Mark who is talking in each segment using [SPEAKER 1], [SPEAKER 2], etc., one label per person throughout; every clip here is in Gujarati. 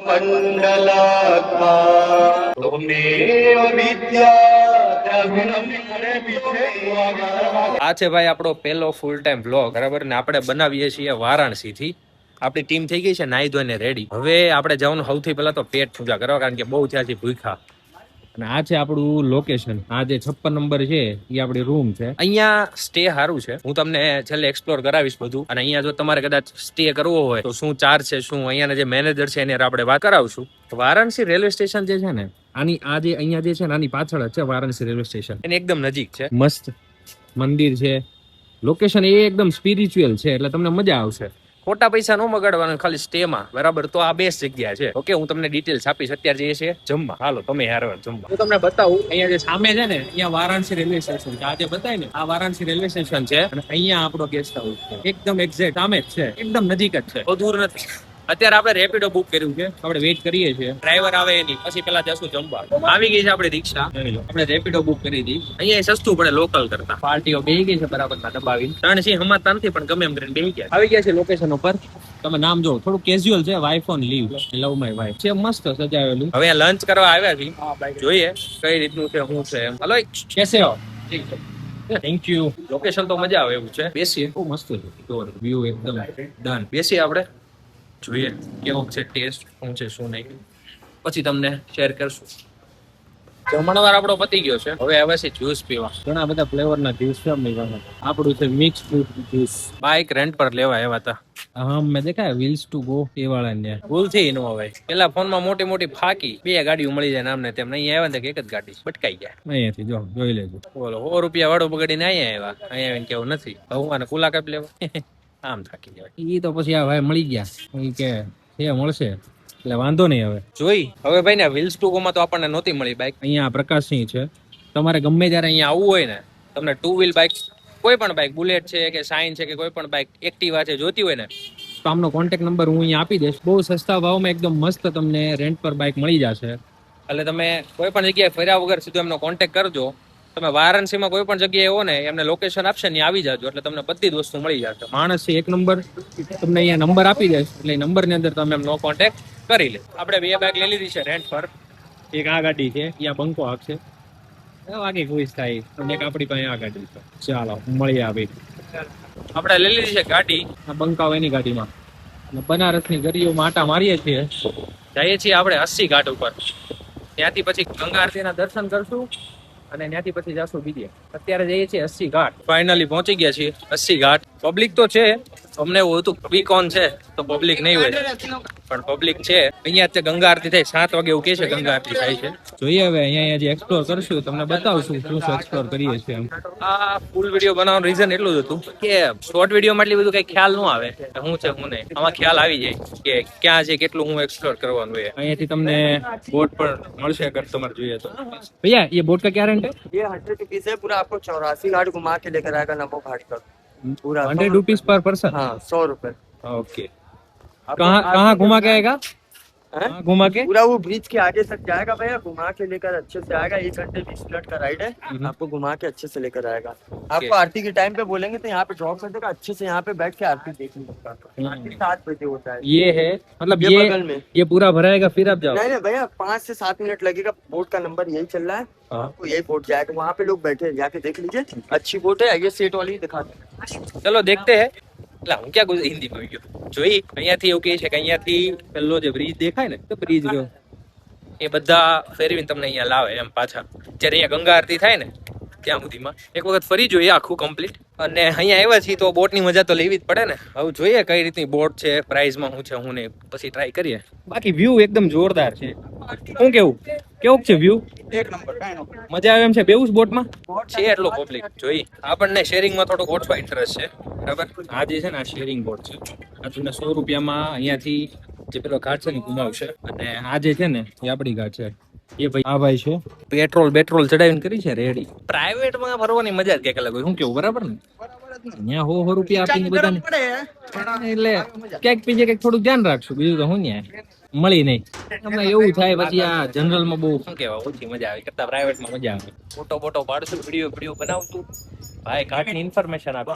[SPEAKER 1] મંડલાકાર તમેવ વિદ્યાધરમ
[SPEAKER 2] આ છે ભાઈ આપણો પહેલો ફૂલ ટાઈમ વ્લોગ, બરાબર ને? આપણે બનાવીએ છીએ વારાણસી થી. આપણી ટીમ થઈ ગઈ છે નાઈ ધોઈને રેડી. હવે આપણે જવાનું સૌથી પહેલા તો પેટ પૂજા કરવા, કારણ કે બહુ થયા છે ભૂખા. અને આ છે આપણું લોકેશન. આ જે 56 નંબર છે એ આપણી રૂમ છે. અહીંયા સ્ટે સારું છે, હું તમને છેલ્લે એક્સપ્લોર કરાવીશ બધું. અને અહીંયા જો તમારે કદાચ સ્ટે કરવો હોય તો શું ચાર્જ છે, શું અહીંયાના જે મેનેજર છે એની આપણે વાત કરાવશું. વારાણસી રેલવે સ્ટેશન જે છે ને, આની આ જે અહીંયા જે છે ને આની પાછળ જ છે વારાણસી રેલવે સ્ટેશન. એની એકદમ નજીક છે. મસ્ત મંદિર છે, લોકેશન એ એકદમ સ્પિરિચ્યુઅલ છે, એટલે તમને મજા આવશે. ખોટા પૈસા નો બગાડવાના ખાલી સ્ટે માં, બરાબર? તો આ બેસ્ટ જગ્યા છે. ઓકે, હું તમને ડિટેલ્સ આપીશ. અત્યારે જઈએ છીએ જમવા. હાલો તમે યાર જમવા. હું તમને બતાવું, અહીંયા જે સામે છે ને, અહીંયા વારાણસી રેલવે સ્ટેશન છે. આ જે બતાય ને, આ વારાણસી રેલવે સ્ટેશન છે. અને અહીંયા આપણો ગેસ્ટ હાઉસ છે. એકદમ એક્ઝેક્ટ સામે જ છે, એકદમ નજીક જ છે, બહુ દૂર નથી. અત્યારે આપણે રેપિડો બુક કર્યું છે, આપણે વેઇટ કરીએ છીએ ડ્રાઈવર આવે એની, પછી પેલા જશું જમવા. આવી ગઈ છે આપણી રિક્ષા, આપણે રેપિડો બુક કરી હતી. અહીંયા સસ્તું પડે લોકલ કરતા. પાર્ટીઓ બેહી ગઈ છે બરાબર ના દબાવી. ત્રણ સિંહ હમાતા નથી પણ ગમે એમ કરીને બેહી ગયા. આવી ગયા છે લોકેશન ઉપર. તમે નામ જો, થોડું કેઝ્યુઅલ છે. Wife on leave, love my wife છે. મસ્ત સજાવેલું. હવે લંચ કરવા આવ્યા છીએ, જોઈએ કઈ રીતનું છે, શું છે. હલો, કેસે હો? Thank you. લોકેશન તો મજા આવે એવું છે. બેસીએ. બહુ મસ્ત છે, વ્યૂ એકદમ ડન. બેસીએ આપણે, જોઈએ કેવો છે ટેસ્ટ, શું છે શું નહીં, પછી તમને શેર કરશું. જમણવાર આપણો પતી ગયો છે. હવે આવે છે જ્યુસ પીવા. ઘણા બધા ફ્લેવરના જ્યુસ છે આપણી પાસે. આપણું છે mix fruit juice. Bike rent પર લેવા આવ્યા હતા. હા, મેં દેખાય વ્હીલ્સ ટુ ગો એ વાળા ને ભૂલથી નો આવે. પેલા ફોનમાં મોટી મોટી ફાકી બે ગાડીઓ મળી જાય નામને તેમ. અહીંયા આવ્યા ને એક જ ગાડી બટકાઈ ગયા. અહીંયાથી જો જોઈ લેજો. બોલો, 100 રૂપિયા વાળો બગાડીને અહીંયા આવ્યા. અહીંયા આવીને કેવું નથી હું કુલા કાપ લેવા. આમ થાકી જાય. ઈ તો પછી આ ભાઈ મળી ગયા, ઈ કે છે મળશે એટલે વાંધો નહીં. હવે જોઈ હવે ભાઈ ને વ્હીલ્સ ટુ ગોમાં તો આપણને નહોતી મળી બાઇક. અહીંયા પ્રકાશસિંહ છે. તમારે ગમે ત્યારે અહીંયા આવવું હોય ને, તમને 2 વ્હીલ બાઇક, કોઈ પણ બાઇક, બુલેટ છે કે શાઇન છે કે કોઈ પણ બાઇક, એક્ટિવા છે, જોતી હોય ને તો આમનો કોન્ટેક્ટ નંબર હું અહીંયા આપી દઈશ. બહુ સસ્તા ભાવમાં એકદમ મસ્ત તમને રેન્ટ પર બાઇક મળી જશે. એટલે તમે કોઈ પણ જગ્યાએ ફર્યા વગર સીધો એમનો કોન્ટેક્ટ કરજો. તમે વારાણસીમાં કોઈ પણ જગ્યાએ એવો ને, એમને લોકેશન આપશે ને આવી જાજો, એટલે તમને બધી જ વસ્તુ મળી જશે. માણસ છે એક નંબર. તમને અહીંયા નંબર આપી દઈશ, એટલે નંબર ની અંદર તમે એમનો કોન્ટેક્ટ કરી લે. આપણે 2 બાઇક લઈ લીધી છે રેન્ટ પર. એક આ ગાડી છે, ત્યાં બંકો આપશે, વાગે ખુશ થાય. અને એક આપણી પાસે આ ગાડી છે. ચાલો મળીએ. આવી આપણે લઈ લીધી છે ગાડી, આ બંકાવ એની ગાડીમાં. બનારસની ગલીઓમાં આટા મારીએ છીએ. જઈએ છીએ આપણે 80 ઘાટ ઉપર. ત્યાંથી પછી ગંગા આરતીના દર્શન કરશું અને ત્યાંથી પછી જાશું બીજે. અત્યારે જઈએ છીએ 80 ઘાટ. ફાઇનલી પહોંચી ગયા છીએ 80 ઘાટ. પબ્લિક તો છે, અમને એવું હતું વીક ઓન છે તો પબ્લિક નહીં હોય, પણ પબ્લિક છે. અહીંયા ગંગા આરતી થાય 7 વાગે એવું કે છે. ગંગા આરતી થાય છે. જોઈએ હવે અહીંયા જે એક્સપ્લોર કરશું તમને બતાવશું શું શું એક્સપ્લોર કરીએ છીએ. આ ફૂલ વિડીયો બનાવવાનું રીઝન એટલું જ હતું કે શોર્ટ વિડીયોમાં એટલી બધું કઈ ખ્યાલ ન આવે શું છે શું નહીં. આમાં ખ્યાલ આવી જાય કે ક્યાં છે, કેટલું હું એક્સપ્લોર કરવાનું હોય. અહીંયાથી તમને બોટ પર મળશે અગર તમારે જોઈએ તો. ભૈયા ये बोट का क्या रेंट है?
[SPEAKER 1] ये 100 रुपीज है पूरा, आपको 84 घाट घुमा के लेकर आएगा नमो घाट का पूरा
[SPEAKER 2] 100 रुपीज पर पर्सन?
[SPEAKER 1] हाँ 100 रुपए.
[SPEAKER 2] ओके. कहाँ घुमा के आएगा? घुमा के
[SPEAKER 1] पूरा वो ब्रिज के आगे तक जाएगा भैया, घुमा के लेकर अच्छे से आएगा. 1 घंटे 20 मिनट का राइड है, आपको घुमा के अच्छे से लेकर आएगा. आपको आरती के टाइम पे बोलेंगे तो यहाँ पे ड्रॉप कर देगा. अच्छे से यहाँ पे बैठ के आरती देख सकता. 7 बजे होता है.
[SPEAKER 2] ये है मतलब ये बगल में, ये पूरा भराएगा फिर आप जाओ?
[SPEAKER 1] नहीं भैया 5 से 7 मिनट लगेगा. बोट का नंबर यही चल रहा है, आपको यही बोट जाएगा. वहाँ पे लोग बैठे हैं, जाके देख लीजिए. अच्छी बोट है, ये सेट वाली दिखाते हैं.
[SPEAKER 2] चलो देखते हैं. એટલે હું ક્યાં હિન્દીમાં આવી ગયો. જોઈ અહીંયાથી એવું કહે છે કે અહીંયાથી પેલો જે બ્રિજ દેખાય ને, તો બ્રિજ રહ્યો એ બધા ફેરવીને તમને અહીંયા લાવે એમ પાછા. જ્યારે અહીંયા ગંગા આરતી થાય ને ત્યાં સુધીમાં એક વખત ફરી જોઈએ આખું કમ્પ્લીટ. અને અહીંયા આવ્યા છીએ તો બોટની મજા તો લેવી જ પડે ને. હવે જોઈએ કઈ રીતની બોટ છે, પ્રાઇઝમાં શું છે શું નહીં, પછી ટ્રાય કરીએ. બાકી વ્યૂ એકદમ જોરદાર છે. શું કેવું છે વ્યૂ?
[SPEAKER 1] એક નંબર.
[SPEAKER 2] મજા આવે એમ છે બેવું બોટમાં છે. એટલો પબ્લિક જોઈ. આપણને શેરિંગમાં થોડોક ઓછો ઇન્ટરેસ્ટ છે, બરાબર? આ જે છે ને આ શેરિંગ બોટ છે. આ તમને 100 રૂપિયામાં અહીંયાથી જે પેલો ઘાટ છે ને ઘુમાવશે. અને આ જે છે ને એ આપણી ઘાટ છે. એ ભાઈ આ ભાઈ છે, પેટ્રોલ ચડાવીને કરી છે રેડી. પ્રાઇવેટમાં ફરવાની મજા જ કઈક અલગ હોય. શું કેવું, બરાબર ને? અહીંયા 100 રૂપિયા આપીને બધાને એટલે ક્યાંક બીજે કઈક થોડુંક ધ્યાન રાખશું, બીજું તો હું ત્યાં મળી નહીં. તમને એવું થાય પછી આ જનરલમાં બહુ શું કહેવાય ઓછી મજા આવે કરતા પ્રાઇવેટમાં મજા આવે. ફોટો પાડશું, વિડીયો બનાવતું. ભાઈ ઘાટની ઇન્ફોર્મેશન આપે.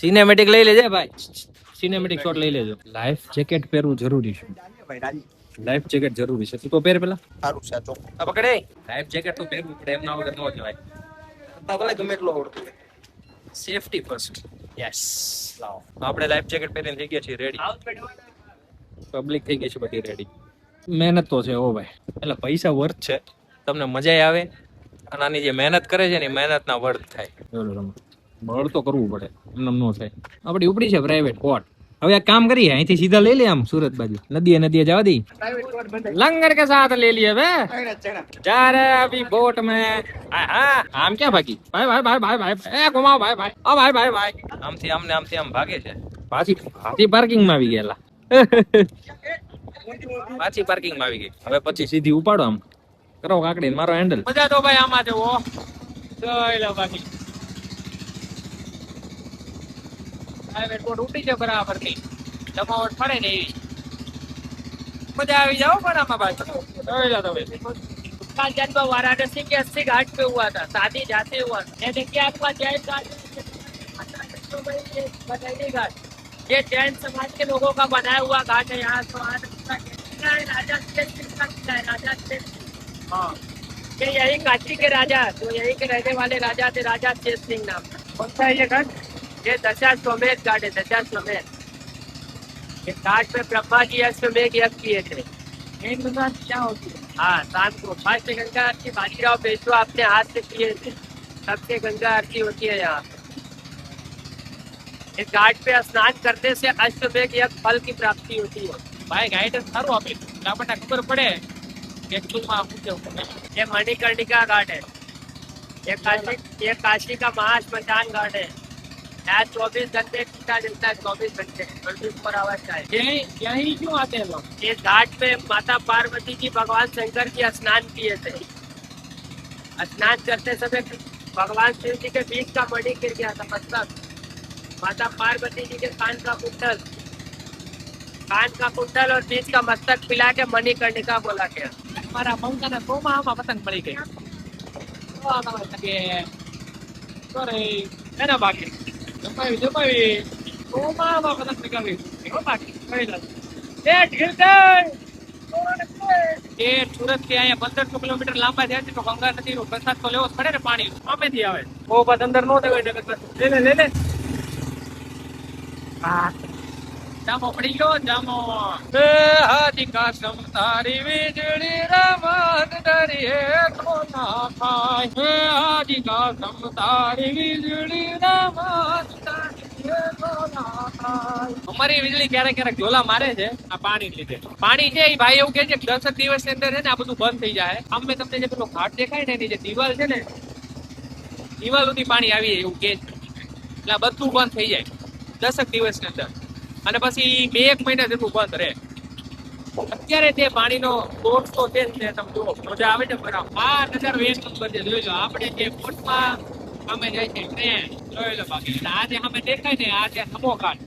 [SPEAKER 2] સિનેમેટિક લઈ લેજે ભાઈ, સિનેમેટિક શોટ લઈ લેજો. લાઈફ જેકેટ પહેરવું જરૂરી છે.
[SPEAKER 1] ભાઈ રાજી
[SPEAKER 2] લાઈફ જેકેટ જરૂરી છે. તું તો પહેર પેલા.
[SPEAKER 1] સારું છે તો
[SPEAKER 2] આ પકડે. લાઈફ જેકેટ તો પહેરવું પડે, એમના વગર ન જવાય.
[SPEAKER 1] ભલે ગમે એટલો આવડતું
[SPEAKER 2] સેફટી ફર્સ્ટ. યસ. લાવો. આપણે લાઈફ જેકેટ પહેરીને થઈ ગયા છીએ રેડી. પબ્લિક થઈ ગઈ છે બધી રેડી. મહેનત તો છે ઓ ભાઈ, એટલે પૈસા વર્થ છે. તમને મજા આવે અને આની જે મહેનત કરે છે ને મહેનતના વર્થ થાય. બળ તો કરવું પડે, એમ ન થાય. આપણી ઉપડી છે પ્રાઇવેટ બોટ. હવે એક કામ કરીએ, અહીંથી સીધા લઈ લે આમ સુરત બાજુ, નદીએ જવા દી. लंगर के साथ ले लिए बे जा रहे अभी बोट में. हाँ आम क्या भागी भाई भाई भाई भाई भाई ए घुमाओ भाई भाई ओ भाई भाई भाई આમથી આમ ભાગે છે. પાછી પાર્કિંગ માં આવી ગયેલા. પાછી પાર્કિંગ માં આવી ગઈ. હવે પછી સીધી ઉપાડો આમ કરો કાકડી મારો હેન્ડલ. મજા તો ભાઈ આમાં જવો જોઈ લો બાકી. પ્રાઇવેટ બોટ ઉડી છે બરાબર ની જમાવટ પડે ને એવી मजा आ जाओ पर हम बात उसका जन्म वाराणसी के 80 घाट पे हुआ था, शादी जाते हुआ था। ये देखिए आपका जैन घाट, घाट ये जैन समाज के लोगों का बनाया हुआ घाट है। यहाँ तो राजा हाँ ये यही काशी के राजा, जो यही के रहने वाले राजा थे, राजा चेत सिंह नाम। कौन सा है ये घाट? ये दशाश्वमेध घाट है, दशाश्वमेध। घाट पे ब्रह्मा जी अश्वमेध यज्ञ किए थे। क्या होती है? हाँ शाम को 5 से गंगा आरती बाजीराव पेशवा अपने हाथ से किए थे, सबसे गंगा आरती होती है यहाँ। इस घाट पे स्नान करने से अश्वमेध यज्ञ फल की प्राप्ति होती है। भाई गाइडेंस सारू आपी आपने खबर पड़े ये मणिकर्णिका घाट है। ये काशी का महाश्मशान घाट है। 24 घंटे टीका जलता है, 24 घंटे 24 आवर्स का है। यही क्यों आते हैं लोग? इस घाट पे माता पार्वती जी भगवान शंकर जी स्नान किए थे। स्नान करते समय भगवान शिव जी के बीच का मणि गिर गया था, मस्तक। माता पार्वती जी के कान का कुंडल और बीच का मस्तक पिला के मणिकर्णिका बोला गया। हमारा मंगा ने गोमा पतंग पड़ी गई है ना बाकी जमावी गोमा पतंग निकाली बाकी સુરત થી અહીંયા 1500 કિલોમીટર લાંબા જાય છે તો ગંગા નદી નો પ્રસાદ તો લેવો પડે ને. પાણી સામેથી આવે, ઓ બસ અંદર નો દેવાય. લે જામો પડી ગયો જામો. હાથી કા સમતારી વીજળી રમત દરિયે તો ના ખાય. હાથી કા સમતારી વીજળી રમત દરિયે તો ના ખાય. અમારી વીજળી ક્યારેક ઝોલા મારે છે આ પાણી લીધે. પાણી છે એ ભાઈ એવું કે છે 10 દિવસ ની અંદર છે ને આ બધું બંધ થઈ જાય. આમ મેં તમને જે પેલો ઘાટ દેખાય ને એની જે દિવાલ છે ને દિવાલ સુધી પાણી આવી જાય એવું કે છે. એટલે આ બધું બંધ થઈ જાય 10 દિવસ ની અંદર, અને પછી 2-1 મહિના જેટલું બંધ રહે. અત્યારે તે પાણીનો સોર્સ તો છે ને તમે જુઓ મજા આવે છે બરાબર. આ નજારો એક નંબર છે, જોઈ લો. આપણે જે બોટમાં અમે જાય છે ટ્રેન જોઈ લો. બાકી આ જે અમે દેખાય ને આ છે નમો ઘાટ.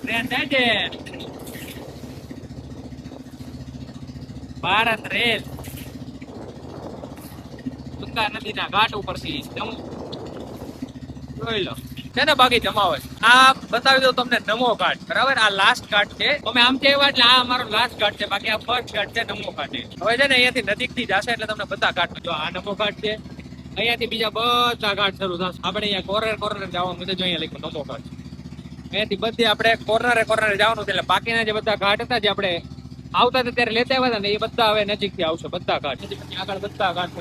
[SPEAKER 2] ટ્રેન જાય છે ભારત રેલ ગંગા નદીના ઘાટ ઉપરથી જોઈ લો છે ને. બાકી જમાવટ આ બતાવી દઉં તમને નમો ઘાટ બરાબર. આ લાસ્ટ ઘાટ છે. અમે આમ કહેવા એટલે આ અમારો લાસ્ટ ઘાટ છે, બાકી આ ફર્સ્ટ ઘાટ છે નમો ઘાટ. હવે છે ને અહીંયાથી નજીક થી જશે એટલે તમને બધા ઘાટ જો આ નમો ઘાટ છે. અહીંયાથી બીજા બધા ઘાટ શરૂ થશે. આપણે અહીંયા કોર્નર જવાનું છે, જો અહીંયા લખ્યું નમો ઘાટ. અહીંયાથી બધી આપણે કોર્નરે જવાનું છે. એટલે બાકીના જે બધા ઘાટ હતા જે આપણે આવતા હતા ત્યારે લેતા આવ્યા હતા ને એ બધા હવે નજીક થી આવશે બધા ઘાટ. પછી આગળ બધા ઘાટ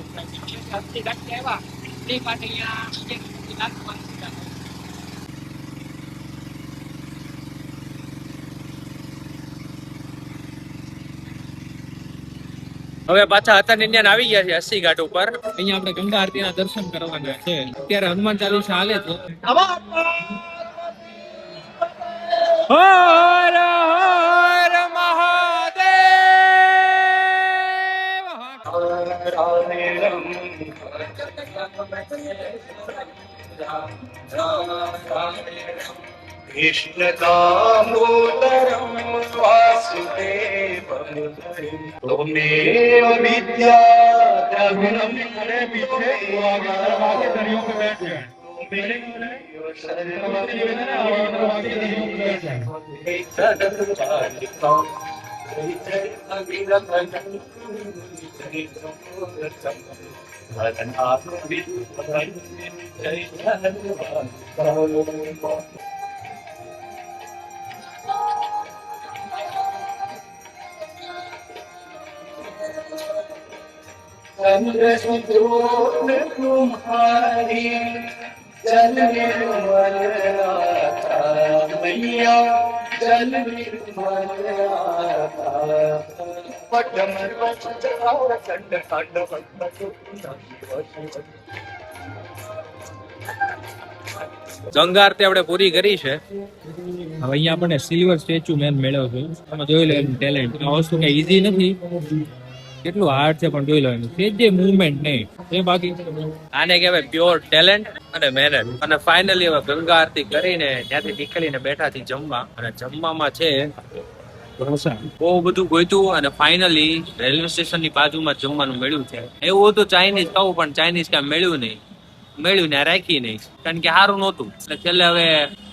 [SPEAKER 2] હવે પાછા હતા ઇન્ડિયન આવી ગયા છે 80 ઘાટ ઉપર. અહીંયા આપણે ગંગા આરતીના દર્શન કરવાના છે. અત્યારે હનુમાન ચાલીસા હાલે છે. હર હર મહાદેવ.
[SPEAKER 3] कृष्ण दामोदरम वासुदेवम त्वमेव विद्या द्रविणम तुम्हारी जल निर्मल आता मैया जल निर्मल आता पटमर वचन खंड खंड
[SPEAKER 2] ગંગા આરતી આપણે પૂરી કરી છે. હવે અહીંયા આપણને સિલ્વર સ્ટેચ્યુ મેન મેળવ્યો છે. તમે જોઈ લો એનું ટેલેન્ટ. આ વસ્તુ કઈ ઈઝી નથી, કેટલું હાર્ડ છે પણ જોઈ લો એનું જે મૂવમેન્ટ નહીં એ બાકી. આને કહેવાય પ્યોર ટેલેન્ટ અને મહેનત. અને ફાઇનલી હવે ગંગા આરતી કરીને ત્યાંથી નીકળીને બેઠા થી જમવા. અને જમવામાં છે ઢોસા. બહુ બધું ગોઈતું અને ફાઇનલી રેલવે સ્ટેશન ની બાજુમાં જમવાનું મળ્યું છે. એવું હતું ચાઇનીઝ ખાવું પણ ચાઇનીઝ કાંઈ મળ્યું ને રાખી નહીં, કારણ કે સારું નહોતું. એટલે છેલ્લે હવે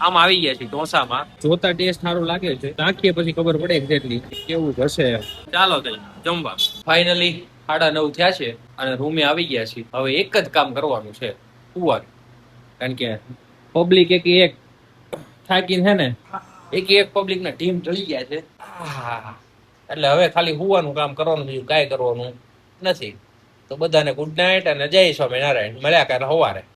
[SPEAKER 2] આમ આવી ગયા છે ઢોસામાં. જોતા ટેસ્ટ સારું લાગે છે, નાખીએ પછી ખબર પડે એક્ઝેક્ટલી કેવું હશે. ચાલો તો જમવા. ફાઇનલી 9:30 થયા છે અને રૂમે આવી ગયા છે. હવે એક જ કામ કરવાનું છે, સુવાનું. કારણ કે પબ્લિક એક થાકીને છે ને એક પબ્લિક ના ટીમ ચડી ગયા છે. એટલે હવે ખાલી સુવાનું કામ કરવાનું, બીજું કાંઈ કરવાનું નથી. તો બધાને ગુડ નાઇટ અને જય સ્વામિનારાયણ. મળ્યા કાલે સવારે.